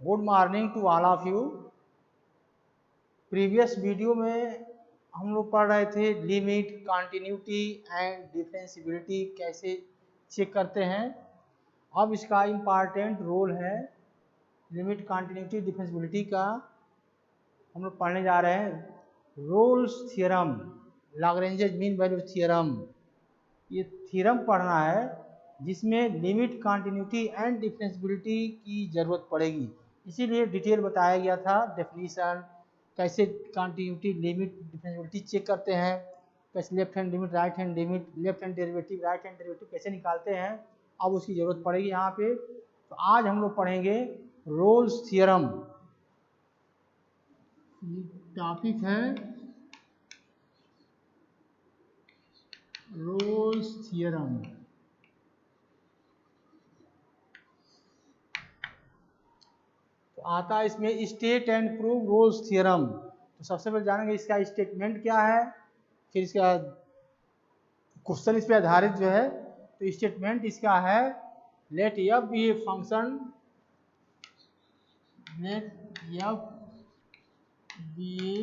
Good morning to all of you. Previous video में हम लोग पढ़ रहे थे लिमिट, कॉन्टिन्यूटी एंड डिफरेंशियबिलिटी कैसे चेक करते हैं। अब इसका इम्पॉर्टेंट रोल है लिमिट, कॉन्टिन्यूटी, डिफरेंशियबिलिटी का हम लोग पढ़ने जा रहे हैं। Rolle's theorem, Lagrange mean value theorem, ये थ्योरम पढ़ना है जिसमें लिमिट, कॉन्टिन्यूटी एंड डिफरेंशियबिलिटी की ज़रूरत पड़ेगी। इसीलिए डिटेल बताया गया था, डेफिनीशन, कैसे कॉन्टिन्यूटी, लिमिट, डिफरेंशियबिलिटी चेक करते हैं, कैसे left hand limit, right hand limit, left hand derivative, right hand derivative कैसे निकालते हैं। अब उसकी ज़रूरत पड़ेगी यहाँ पे। तो आज हम लोग पढ़ेंगे रोल्स थ्योरम। टॉपिक है रोल्स थ्योरम। तो आता है इसमें state and prove roles theorem. तो सबसे पहले जानेंगे इसका स्टेटमेंट क्या है, फिर इसका क्वेश्चन इस पे आधारित जो है। तो स्टेटमेंट इसका है let f be a function, let f be a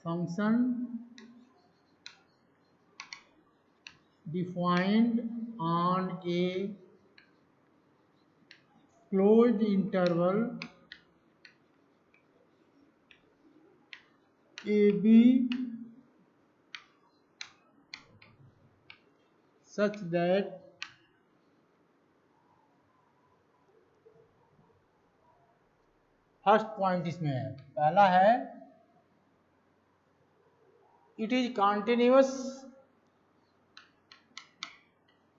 function defined on a closed interval AB such that first point इसमें है, पहला है it is continuous,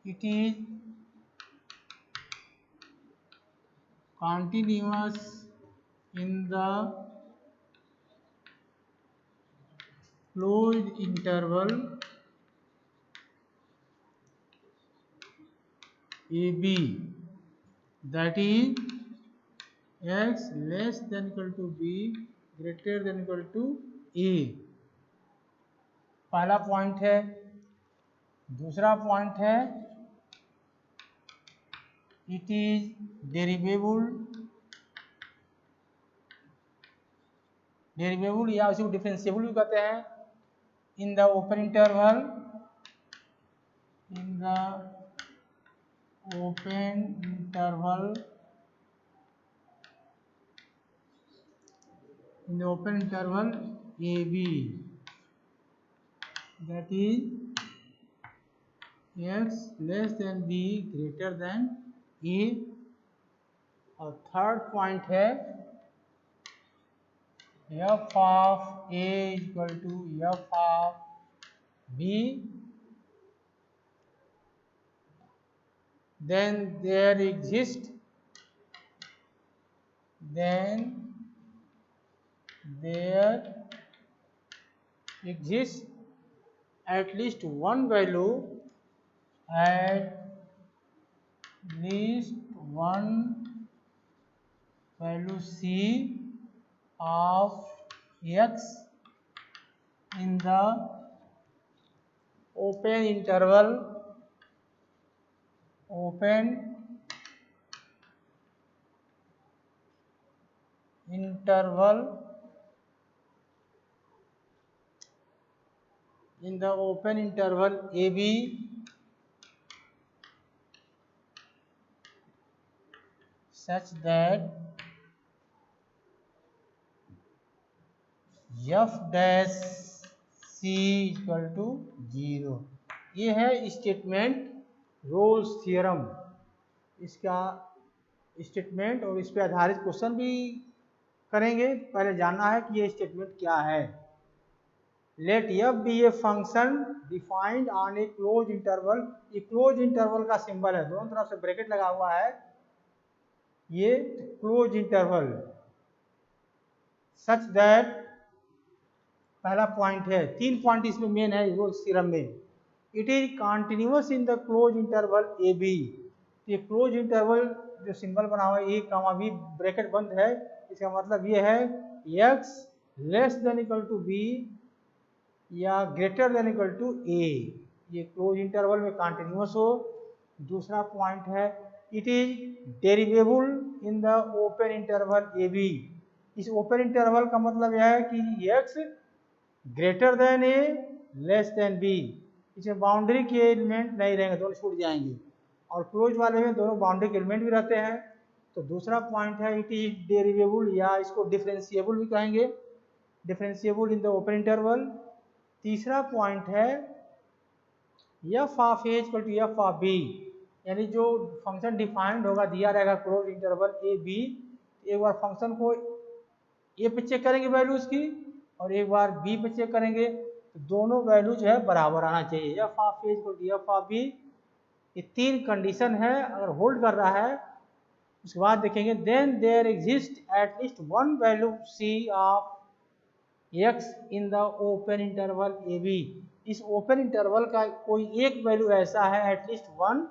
it is continuous in the closed interval AB, that is x less than equal to b greater than equal to a। पहला point है। दूसरा point है it is डेरिवेबल, डेरिवेबल या उसी को डिफरेंशिएबल भी कहते हैं, in the open interval, in the open interval, in the open interval A b, that is x less than b greater than e। और थर्ड पॉइंट है f of a equal to f of b, then there exists at least one value, at least one value c of x in the open interval in the open interval AB such that f dash c equal to 0। ये है statement Rolle's theorem. इसका statement और इस पे आधारित question भी करेंगे। पहले जानना है कि ये स्टेटमेंट क्या है। Let f be a function defined on a close interval, ये क्लोज इंटरवल का सिंबल है, दोनों तरफ से ब्रैकेट लगा हुआ है, ये क्लोज इंटरवल। सच दैट, पहला पॉइंट है, तीन पॉइंट इसमें मेन है रोल्स थ्योरम में। It is continuous in the close interval A b, ये क्लोज इंटरवल जो सिंबल बना हुआ है ए कॉमा बी, ब्रैकेट बंद है, इसका मतलब ये है x less than equal to B या greater than equal to A, ये क्लोज इंटरवल में कॉन्टिन्यूअस हो। दूसरा पॉइंट है it is derivable in the open interval A B. इस ओपन इंटरवल का मतलब यह है कि x greater than A less than B. इसमें बाउंड्री के एलिमेंट नहीं रहेंगे, दोनों छूट जाएंगे, और क्लोज वाले में दोनों बाउंड्री के एलिमेंट भी रहते हैं। तो दूसरा पॉइंट है इट इज डेरिवेबल, या इसको डिफरेंशिएबल भी कहेंगे, differentiable in the open interval. तीसरा पॉइंट है F of A equal to F of b, यानी जो फंक्शन डिफाइंड होगा, दिया रहेगा क्लोज इंटरवल ए बी, एक बार फंक्शन को ए पे चेक करेंगे वैल्यूज की, और एक बार बी पे चेक करेंगे, तो दोनों वैल्यू जो है बराबर आना चाहिए। F of A equal to F of b, ये तीन कंडीशन है, अगर होल्ड कर रहा है उसके बाद देखेंगे then there exist at least one value c of x in the open interval A B. इस ओपन इंटरवल का कोई एक वैल्यू ऐसा है एटलीस्ट वन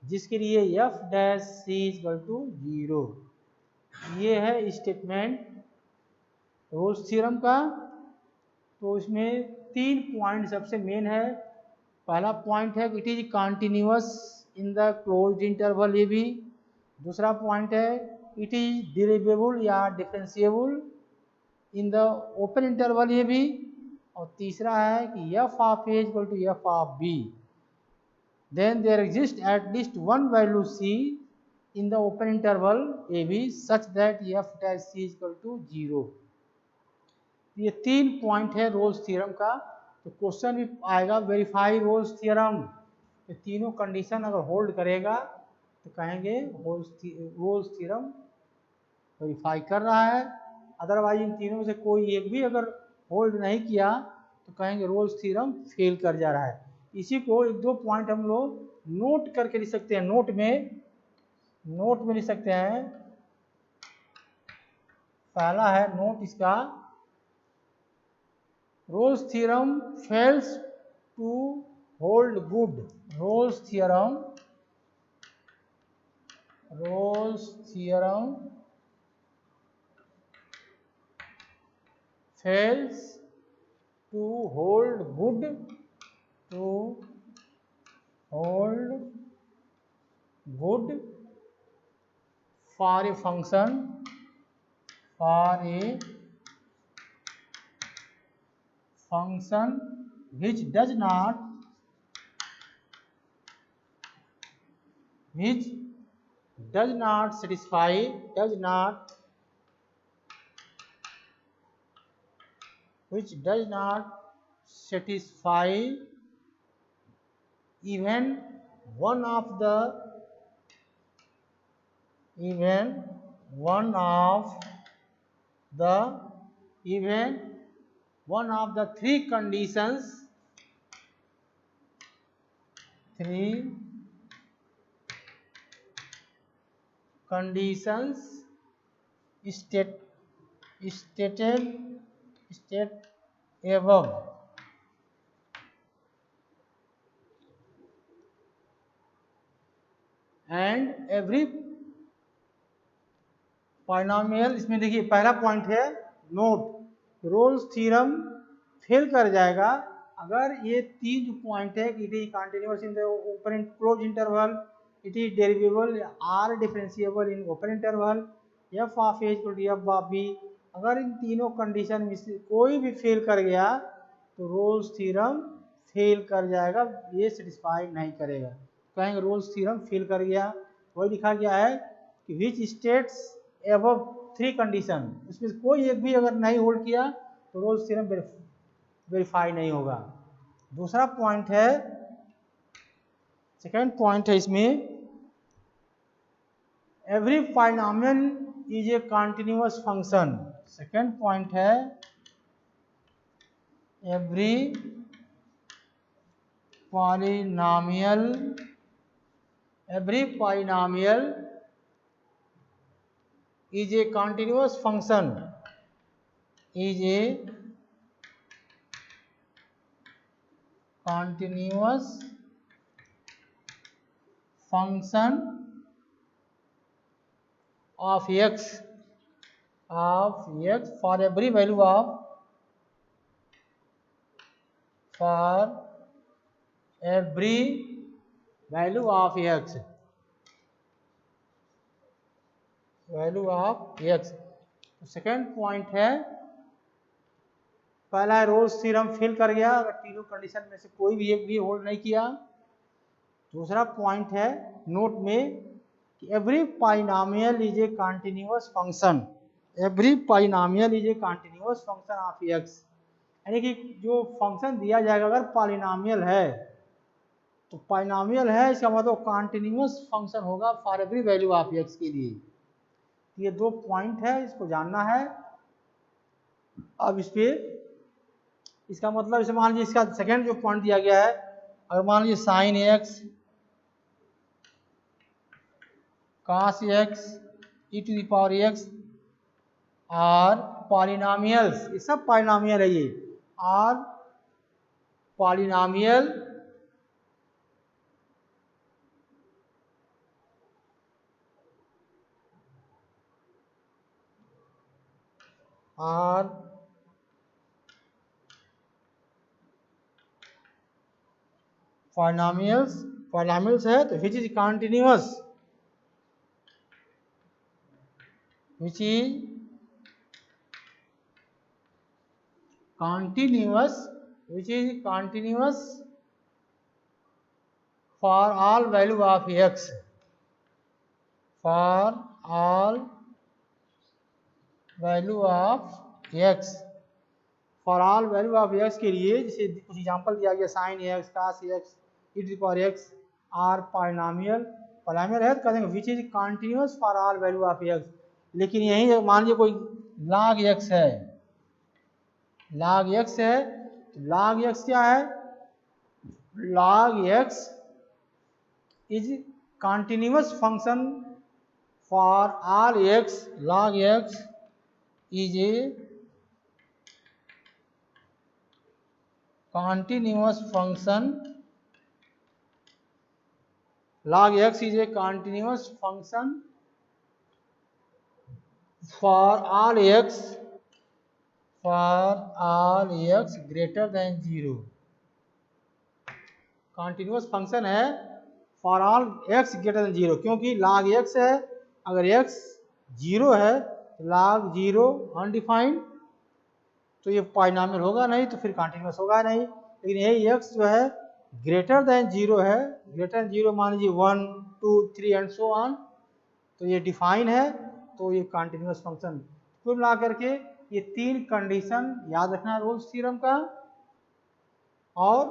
जिसके लिए f dash c equal to 0। ये है स्टेटमेंट रोल्स थ्योरम का। तो इसमें तीन पॉइंट सबसे मेन है। पहला पॉइंट है it is continuous in the closed interval A b. दूसरा पॉइंट है इट इज डेरिवेबल या differentiable in the open interval A b. और तीसरा है कि f of A equal to F of b, then there exist at least one value c in the open interval A b such that f dash c equal to 0। ये तीन point है Rolle's theorem का। तो question भी आएगा verify Rolle's theorem, तो तीनों condition अगर होल्ड करेगा तो कहेंगे रोल्स थ्योरम वेरीफाई कर रहा है। अदरवाइज इन तीनों में से कोई एक भी अगर होल्ड नहीं किया तो कहेंगे रोल्स थ्योरम फेल कर जा रहा है। इसी को एक दो पॉइंट हम लोग नोट करके लिख सकते हैं, नोट में लिख सकते हैं। पहला है नोट इसका, Rolle's theorem fails to hold good. Rolle's theorem fails to hold good for a function which does not satisfy even one of the three conditions stated above। And every polynomial, इसमें देखिए पहला point है note, Rolle's theorem fail कर जाएगा अगर ये तीन जो पॉइंट है it is continuous in the open close interval, it is derivable or differentiable in open interval, F of A equal to F of B. अगर इन तीनों कंडीशन में से कोई भी फेल कर गया तो रोल्स थ्योरम फेल कर जाएगा, ये सेटिस्फाई नहीं करेगा, कहेंगे रोल्स थ्योरम फेल कर गया। वही लिखा गया है कि which states above three condition, इसमें कोई एक भी अगर नहीं होल्ड किया तो रोल्स थ्योरम वेरीफाई नहीं होगा। दूसरा पॉइंट है, सेकेंड पॉइंट है इसमें every polynomial is a continuous function. Second point है every polynomial is a continuous function of x for every value of x। Value of x. तो सेकेंड पॉइंट है, पहला है रोल्स थ्योरम फिल कर गया अगर तीनों कंडीशन में से कोई भी एक भी होल्ड नहीं किया। दूसरा पॉइंट है नोट में कि every पाइनोमियल is a continuous function, every पाइनोमियल is a continuous function of x, यानी कि जो फंक्शन दिया जाएगा अगर पॉलिनोमियल है तो पाइनोमियल है इसका मतलब कंटिन्यूअस फंक्शन होगा for every value of x के लिए। ये दो पॉइंट है, इसको जानना है। अब इस पे इसका मतलब इसे मान लीजिए इसका सेकेंड जो पॉइंट दिया गया है, अगर मान लीजिए sine x cos x e to the power x और पॉलिनोमियल्स, ये सब पॉलिनोमियल है ये, और पॉलिनोमियल और पॉलिनोमियल्स है तो विच is continuous, which is continuous for all value of x, for all value of x, for all value of x के लिए जैसे कुछ एग्जांपल दिया गया sine x cos x e to power x और पॉलिनोमियल है तो कहते हैं which is continuous for all value of x। लेकिन यही मान लीजिए कोई log x है, log x है तो log x क्या है, log x is continuous function for all x, log x is a continuous function, log x is a continuous function for all x greater than 0, continuous function है for all x greater than 0, क्योंकि log x है, अगर x 0 है तो log 0 undefined तो ये polynomial होगा नहीं, तो फिर कंटिन्यूअस होगा नहीं। लेकिन यही x जो है ग्रेटर देन 0 है, ग्रेटर देन 0 मान लीजिए 1 2 3 एंड सो ऑन, तो ये डिफाइन है, तो ये कंटिन्यूअस फंक्शन। कुल मिला करके ये तीन कंडीशन याद रखना रोल्स थ्योरम का। और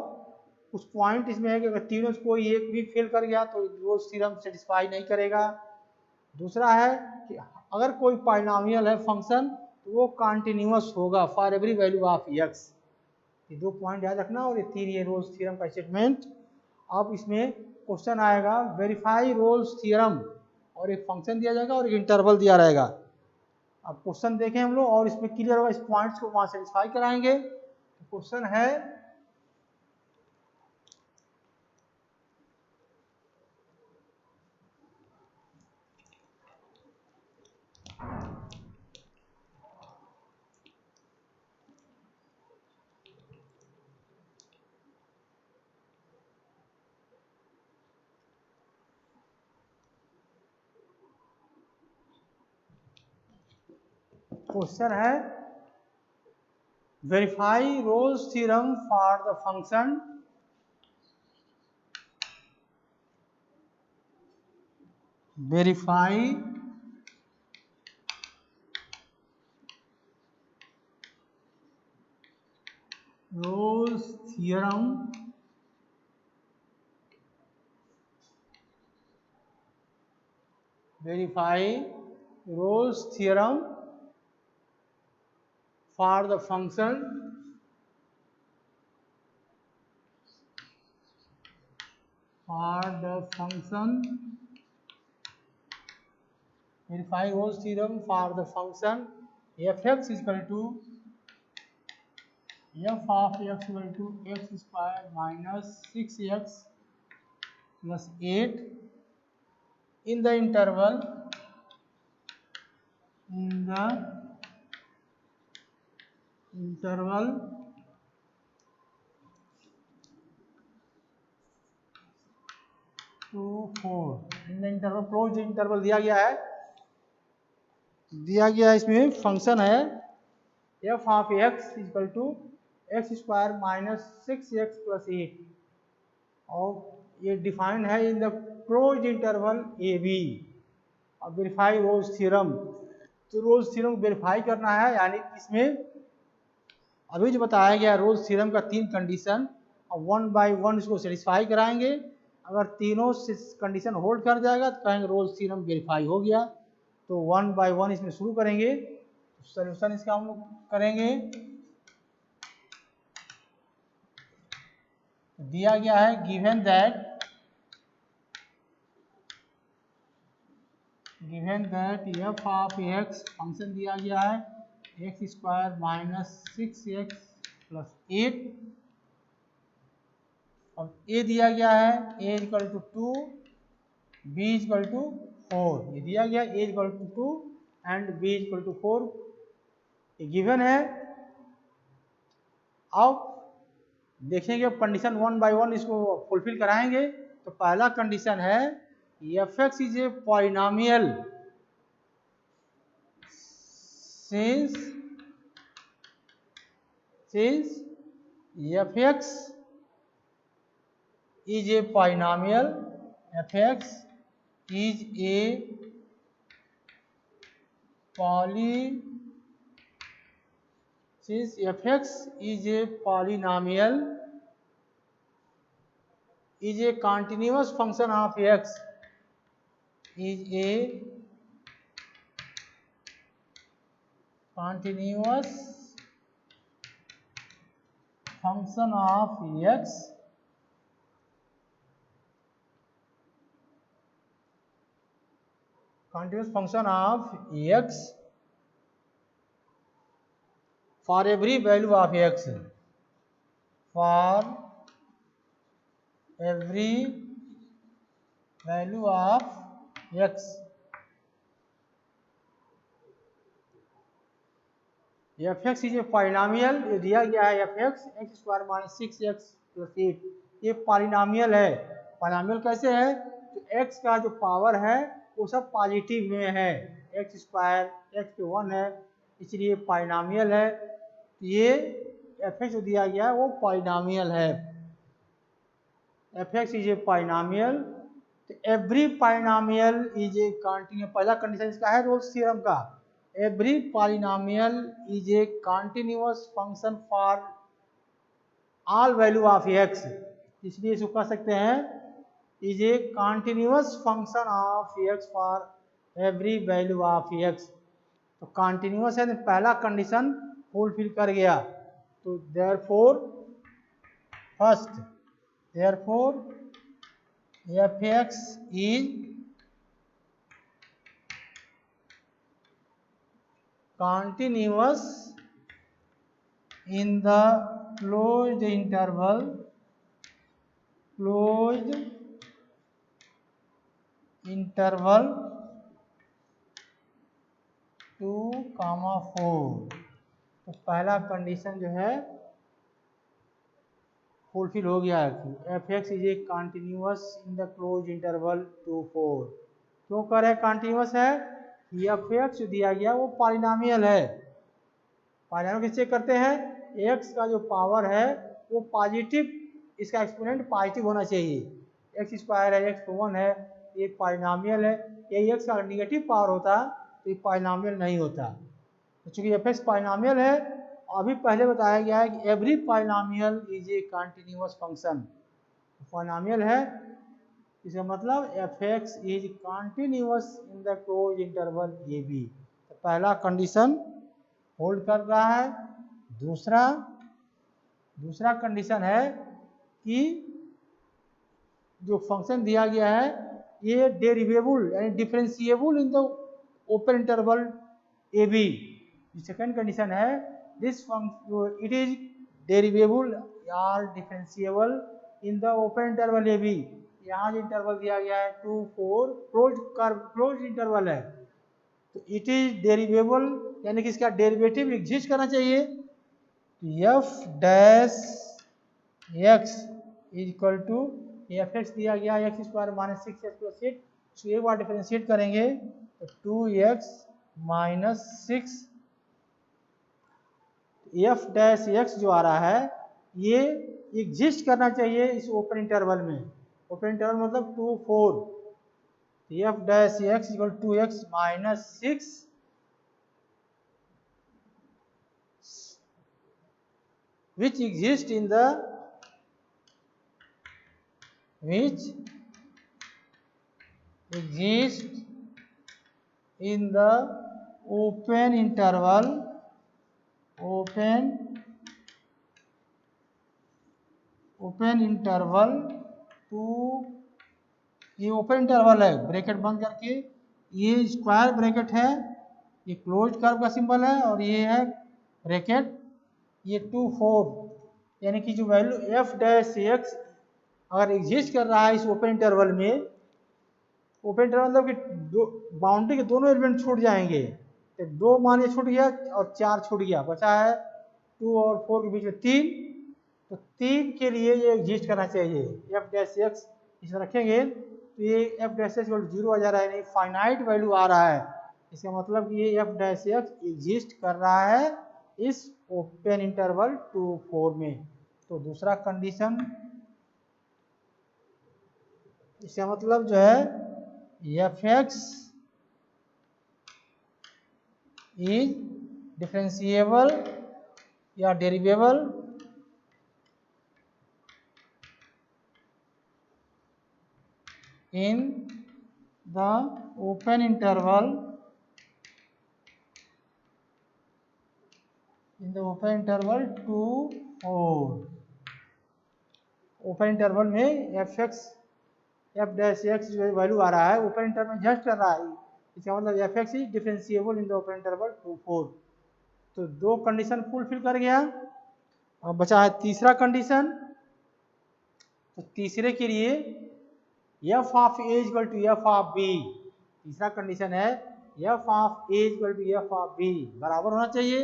कुछ पॉइंट इसमें है कि अगर तीनों से कोई एक भी फेल कर गया तो रोल्स थ्योरम सेटिस्फाई नहीं करेगा। दूसरा है कि अगर कोई पॉलिनोमियल है फंक्शन तो वो कंटिन्यूअस होगा for every value of x। ये दो पॉइंट याद रखना और ये तीन ये रोल्स थ्योरम का स्टेटमेंट। अब इसमें क्वेश्चन आएगा वेरीफाई रोल्स थ्योरम, और एक फंक्शन दिया जाएगा और एक इंटरवल दिया रहेगा। अब क्वेश्चन देखें हम लोग और इसमें क्लियर होगा, इस पॉइंट्स को वहां सेटिस्फाई कराएंगे। क्वेश्चन है verify Rolle's theorem for the function verify Rolle's theorem for the function verify Rolle's theorem for the function fx is equal to f of x equal to x square minus 6x plus 8 in the interval 2 4 in the interval, closed interval दिया गया है दिया गया इसमें function है F of x equal to x square minus 6x plus 8 और ये defined है in the close interval A b और वेरीफाई रोल्स थ्योरम। तो रोल्स थ्योरम वेरीफाई करना है, यानी इसमें अभी जो बताया गया रोल्स थ्योरम का 3 कंडीशन और 1 बाय 1 इसको सेटिस्फाई कराएंगे। अगर तीनों कंडीशन होल्ड कर जाएगा तो कहेंगे रोल्स थ्योरम वेरीफाई हो गया। तो 1 बाय 1 इसमें शुरू करेंगे, सॉल्यूशन इसका हम लोग करेंगे। दिया गया है given that f of x function दिया गया है x square minus 6x plus 8 और a दिया गया है a equal to 2 b equal to 4। ये दिया गया a equal to 2 and b equal to 4 ये गिवन है। अब देखेंगे कंडीशन 1 बाय 1 इसको फुलफिल कराएंगे। तो पहला कंडीशन है F x is a polynomial since F x is a polynomial F x is A since f(x) is a polynomial is a continuous function of x is a continuous function of x for every value of x, for every value of x F x is a polynomial. ये दिया गया है F x x square minus 6x plus 8 ये polynomial है। Polynomial कैसे है? तो x का जो पावर है वो सब पॉजिटिव में है, एक्स स्क्वायर एक्स पे 1 है इसलिए पॉलिनोमियल है। ये एफ एक्स जो दिया गया है वो पॉलिनोमियल है। F x is a polynomial. तो every polynomial is a continuous, पहला कंडीशन इसका है रोल्स थ्योरम का, every polynomial is a continuous function for all value of x. इसलिए इसको कह सकते हैं is a continuous function of x for every value of x. तो कंटिन्यूअस है, पहला कंडीशन फुलफिल कर गया। तो therefore first therefore F x is continuous in the closed interval 2, 4। तो पहला कंडीशन जो है फुलफिल हो गया है कि F x is a continuous in the close interval 2, 4। क्यों कर रहे कंटिन्यूअस है? एफ एक्स जो दिया गया वो पॉलिनोमियल है। पॉलिनोमियल किस चेक करते हैं? एक्स का जो पावर है वो पॉजिटिव, इसका एक्सपोनेंट पॉजिटिव होना चाहिए। एक्स स्क्वायर है एक्स 1 है ये पॉलिनोमियल है। यही एक्स का निगेटिव पावर होता तो ये पॉलिनोमियल नहीं होता। तो चूंकि एफ एक्स पॉलिनोमियल है, अभी पहले बताया गया है कि every polynomial is a continuous function. Polynomial है इसका मतलब f x is continuous in the close interval A b. तो पहला कंडीशन होल्ड कर रहा है। दूसरा कंडीशन है कि जो फंक्शन दिया गया है ये डेरिवेबल यानी differentiable in the open interval A b. Second condition है this function it is derivable या differentiable in the open interval A b. यहाँ जो इंटरवल दिया गया है 2, 4 क्लोज इंटरवल है, तो इट इज डेरिवेबल यानी कि इसका डेरिवेटिव एग्जिस्ट करना चाहिए। F dash x is equal to f x दिया गया x square minus 6x plus 8, एक बार डिफरेंशिएट करेंगे तो 2x -6 एफ डैश एक्स जो आ रहा है ये एग्जिस्ट करना चाहिए इस ओपन इंटरवल में। ओपन इंटरवल मतलब 2 4, f dash x equal to x -6 which exist in the open interval two, ये ओपन इंटरवल है ब्रैकेट बंद करके, ये स्क्वायर ब्रैकेट है, ये क्लोज कर्व का सिंबल है और ये है ब्रैकेट, ये 2 4 यानी कि जो वैल्यू एफ डैश एक्स अगर एग्जिस्ट कर रहा है इस ओपन इंटरवल में, ओपन इंटरवल मतलब कि दो बाउंड्री के दोनों एलिमेंट छूट जाएंगे, तो 2 मान ये छूट गया और 4 छूट गया, बचा है 2 और 4 के बीच में 3, तो 3 के लिए ये एग्जिस्ट करना चाहिए। एफ डैश एक्स इसमें रखेंगे तो ये एफ डैश एक्स 0 आ जा रहा है, नहीं फाइनाइट वैल्यू आ रहा है, इसका मतलब कि ये एफ डैश एक्स एग्जिस्ट कर रहा है इस ओपन इंटरवल 2 4 में। तो दूसरा कंडीशन, इसका मतलब जो है एफ एक्स इज डिफरेंशिएबल या डेरिवेबल in the open interval 2 4। Open interval में एफ डैश एक्स जो वैल्यू आ रहा है ओपन इंटरवल में जस्ट कर रहा है, इसका मतलब f x is differentiable in the open interval 2 4। तो 2 कंडीशन फुलफिल कर गया। अब बचा है तीसरा कंडीशन, तो तीसरे के लिए f of A equal to F of b, तीसरा कंडीशन है F of A equal to F of b बराबर होना चाहिए,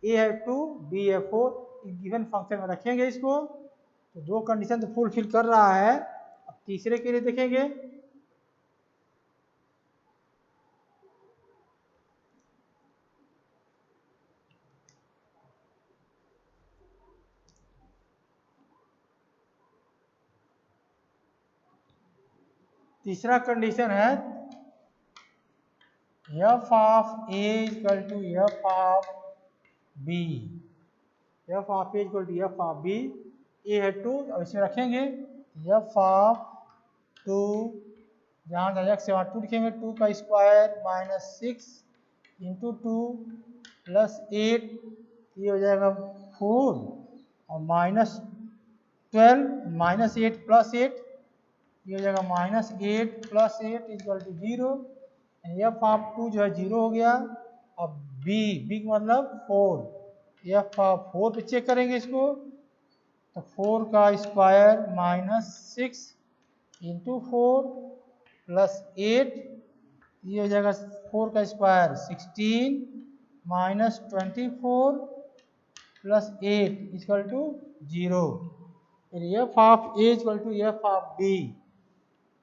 ए है 2 बी है 4, गिवन फंक्शन में रखेंगे इसको। तो 2 कंडीशन तो फुलफिल कर रहा है। अब तीसरे के लिए देखेंगे, तीसरा कंडीशन है F of A equal to F of B, F of A equal to F of B, A है 2, अब इसमें रखेंगे एफ ऑफ 2, जहाँ जाएगा से वहाँ 2 लिखेंगे, 2 का स्क्वायर -6 इंटू 2 प्लस 8, ये हो जाएगा 4 और -12 -8 प्लस 8, ये हो जाएगा -8 plus 8 equal to 0। F of 2 जो है 0 हो गया। अब बी का मतलब 4, एफ ऑफ 4 पे चेक करेंगे इसको, तो 4 का स्क्वायर -6 इंटू 4 प्लस 8, ये हो जाएगा 4 का स्क्वायर 16 -24 प्लस 8 इक्वल टू 0। फिर f of A equal to F of b,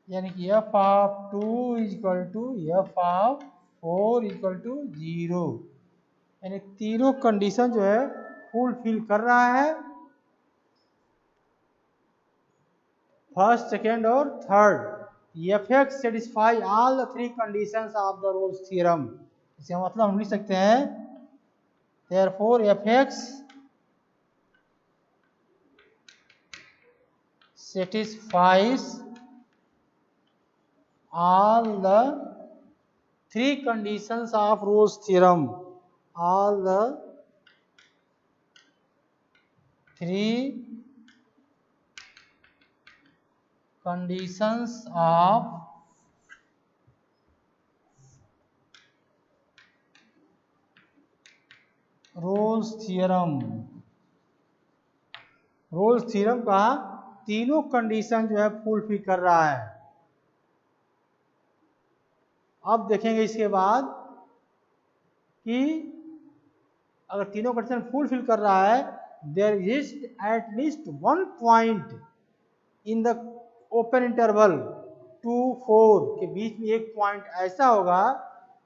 यानी कि f of 2 equal to F of 4 equal to 0, यानी तीनों कंडीशन जो है फुलफिल कर रहा है, फर्स्ट सेकेंड और third. F x satisfy all the 3 conditions of the Rolle's theorem, इसका मतलब हम लिख सकते हैं therefore F x satisfies all the 3 conditions of Rolle's theorem, all the 3 conditions of Rolle's theorem, Rolle's theorem का तीनों condition जो है फुलफिल कर रहा है। अब देखेंगे इसके बाद कि अगर तीनों कंडीशन फुलफिल कर रहा है, there is at least 1 point in the open interval 2 4 के बीच में एक पॉइंट ऐसा होगा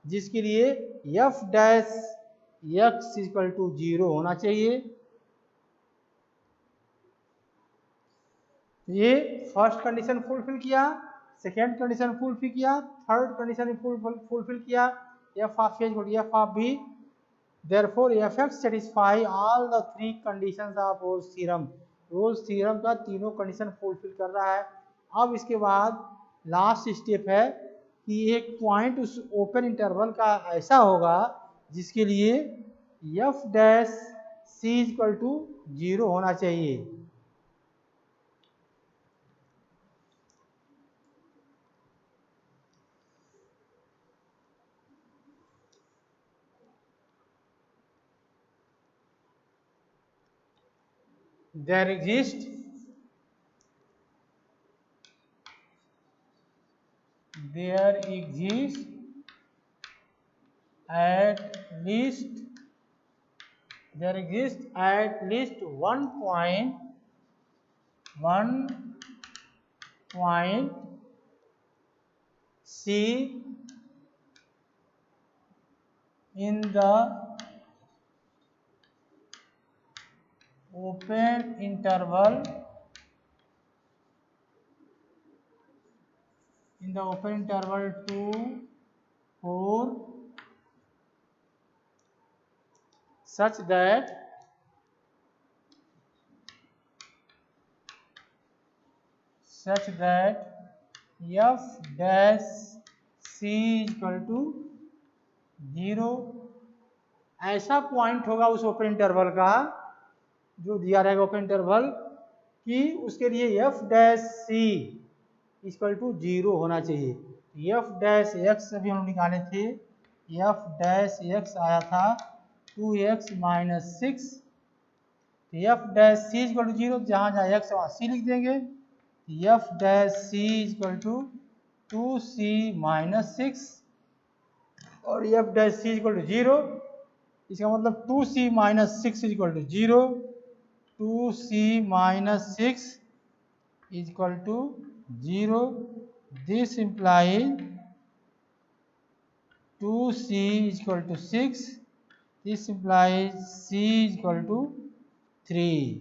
जिसके लिए f dash x equal to 0 होना चाहिए। ये फर्स्ट कंडीशन फुलफिल किया, सेकेंड कंडीशन फुलफिल किया, थर्ड कंडीशन फुलफिल किया, f of A equal to F of b, therefore fx satisfy all the three conditions of Rolle's theorem। Rolle's theorem का तीनों condition fulfil कर रहा है। अब इसके बाद लास्ट स्टेप है कि एक पॉइंट उस ओपन इंटरवल का ऐसा होगा जिसके लिए f dash c equal to 0 होना चाहिए। there exists at least one point C in the open interval to 4 such that f dash c equal to 0। ऐसा पॉइंट होगा उस ओपन इंटरवल का जो दिया रहेगा ओपन इंटरवल कि उसके लिए f dash c equal to 0 होना चाहिए। एफ डैश एक्स अभी हम निकाले थे, एफ डैश एक्स आया था 2x minus 6, f dash c equal to 0, जहाँ जहाँ एक्स वहाँ सी लिख देंगे, f dash c equal to 2c minus 6 और f dash c equal to 0। इसका मतलब 2c minus 6 equal to 0, 2c minus 6 equal to 0। This implies 2c equal to 6, this implies c equal to 3।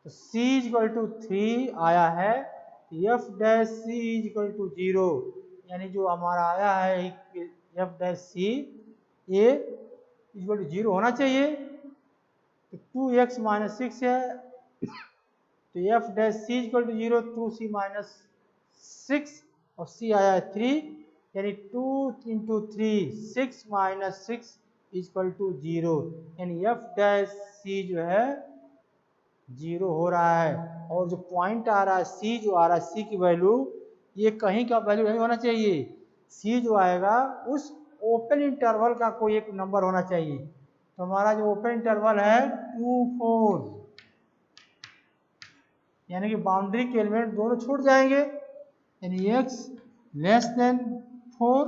तो c equal to 3 आया है, f dash c equal to 0, यानी जो हमारा आया है f dash c a equal to 0 होना चाहिए। तो 2x माइनस 6 है, तो f dash c equal to 0, 2c minus 6 और c आया है 3, यानी 2 इंटू 3 6 माइनस 6 इक्वल टू 0, यानी एफ डैश सी जो है 0 हो रहा है। और जो पॉइंट आ रहा है c जो आ रहा है, c की वैल्यू ये कहीं का वैल्यू नहीं होना चाहिए, c जो आएगा उस ओपन इंटरवल का कोई एक नंबर होना चाहिए। तो हमारा जो ओपन इंटरवल है 2 4, यानी कि बाउंड्री के एलिमेंट दोनों छूट जाएंगे, यानी x less then 4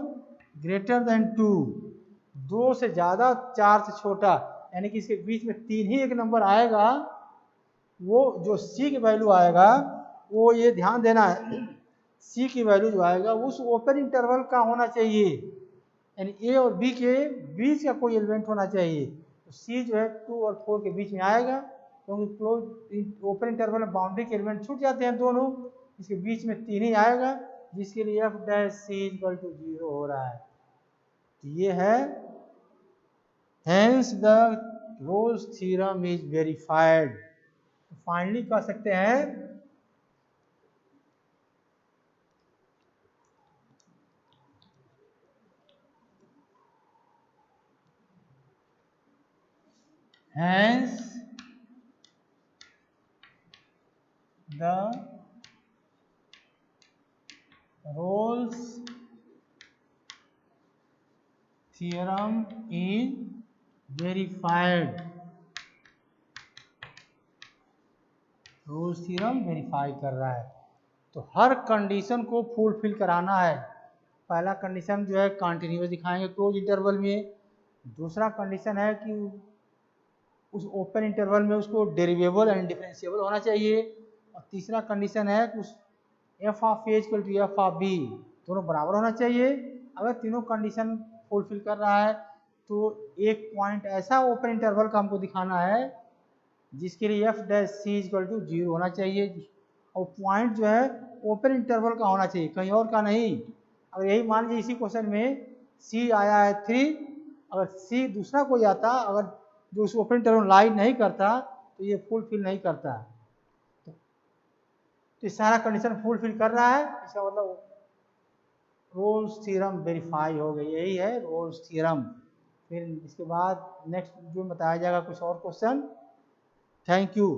greater than 2, 2 से ज़्यादा 4 से छोटा, यानी कि इसके बीच में 3 ही एक नंबर आएगा। वो जो c की वैल्यू आएगा वो ये ध्यान देना है, c की वैल्यू जो आएगा उस ओपन इंटरवल का होना चाहिए, यानी a और b के बीच का कोई एलिमेंट होना चाहिए। तो c जो है 2 और 4 के बीच में आएगा, क्योंकि क्लोज ओपन इंटरवल में बाउंड्री के एलिमेंट छूट जाते हैं दोनों, इसके बीच में 3 ही आएगा, जिसके लिए f dash c equal to 0 हो रहा है। तो ये है hence the Rolle's theorem is verified. Finally कह सकते हैं hence the Rolle's theorem is verified. Rolle's theorem verify कर रहा है। तो हर कंडीशन को फुलफिल कराना है। पहला कंडीशन जो है कंटिन्यूअस दिखाएंगे क्लोज इंटरवल में, दूसरा कंडीशन है कि उस ओपन इंटरवल में उसको डेरिवेबल एंड डिफरेंशिएबल होना चाहिए, और तीसरा कंडीशन है कि उस f of A equal to F of b दोनों बराबर होना चाहिए। अगर तीनों कंडीशन फुलफिल कर रहा है, तो एक पॉइंट ऐसा ओपन इंटरवल का हमको दिखाना है जिसके लिए f dash c equal to 0 होना चाहिए, और पॉइंट जो है ओपन इंटरवल का होना चाहिए, कहीं और का नहीं। अगर यही मान लीजिए इसी क्वेश्चन में सी आया है 3, अगर सी दूसरा कोई आता, अगर जो उस ओपन इंटरवल लाइन नहीं करता, तो ये फुलफिल नहीं करता। तो सारा कंडीशन फुलफिल कर रहा है, इसका मतलब रोल्स थ्योरम वेरीफाई हो गई, यही है रोल्स थ्योरम। फिर इसके बाद नेक्स्ट जो बताया जाएगा कुछ और क्वेश्चन। Thank you.